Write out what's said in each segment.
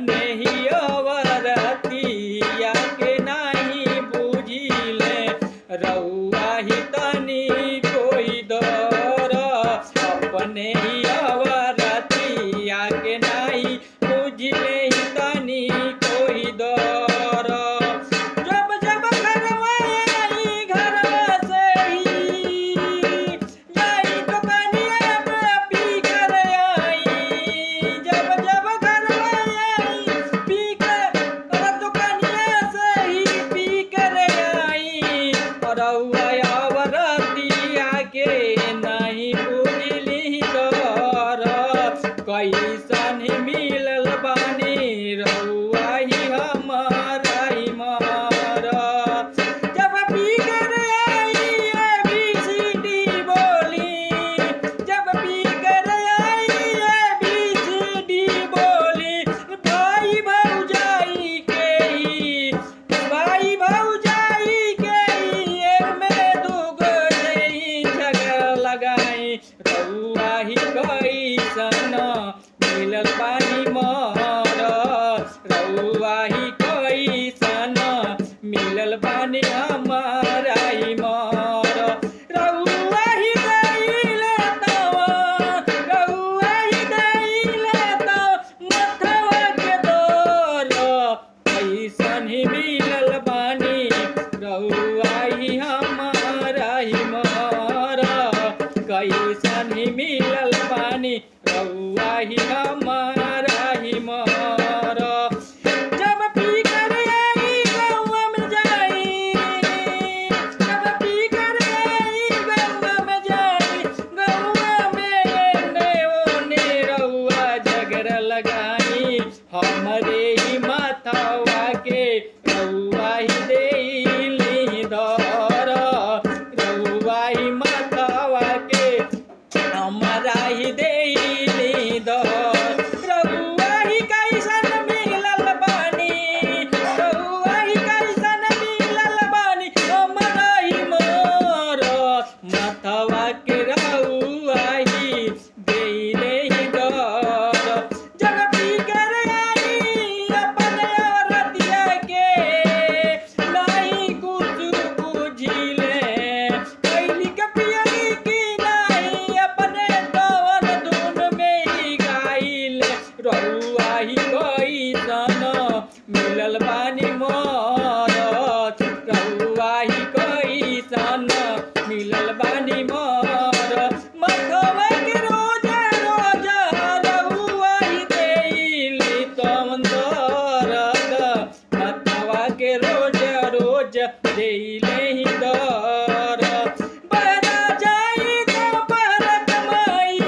अपने ही अवरतिया के नाही बुझिले रउआ ही तनी कोई दर अपने ही अवरतिया के नाही बुझिले ही तनी कोई दर जब जब घरवा आई घरवा से ही जाई दुकानिया पे पी कर आई जब जब घरवा आई पी कर दुकानिया से ही पी कर आई और अवरतिया के नहीं बुझली दर कैसन मिलल बानी रउआ ही हमारा ही मारा जब पी कर आई ABCD बोली जब पी कर आई ABCD बोली भाई भौजाई के में दुगो जई झगड़ा लगाई रउआ ही कैसन मिलल पानी मर रउआ ही कैसन मिलल पानी हमारा ही मर रउआ ही दैले तो मथवा के दर कैसन ही मिलल बानी रउआ ही हमारा ही मर कैसन ही मिलल बानी रउआ ही हमारा ही मर जब पी कर आई गौवा में जाई जब पी कर आई गौवा में जाई गौवा में एने ओने रउआ झगड़ा लगाई हमरे ही माथवा के रउआ ही देली दर रउआ ही माथवा के हमारा ही देली दर रउआ ही कैसन मिलल बानी रउआ ही कैसन मिलल बानी हमारा ही मोर माथवा के रउआ ही देले ही दर जब पी कर आई अपने औरतिया के नहीं कुछ बुझिले कैली के पियली की नहीं अपने कवन धुन में ही गाइले रउआ ही कैसन मिलल बानी मोर रउआ ही कैसन मिलल बानी मोर मथवा के रोज रोज रउआ ही देली तवन दर्द मथवा के रोज रोज देले ही दर बहरा जाई तो बहरा कमाई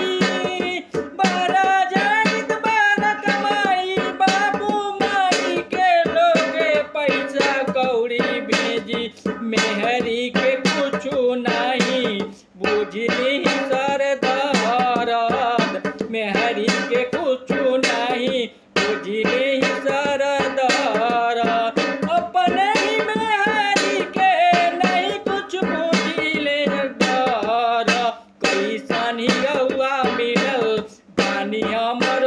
बहरा जाई तो बहरा कमाई बाबू माई के लोगे पैसा कौड़ी भेजी मेहरी के कुछु नहीं बुझली सर दर्द मेहरी के कुछु नहीं बुझली सर दर्द अपने ही मेहरी के नहीं कुछ बुझले दर कैसन ही रउआ मिलल बानी हमर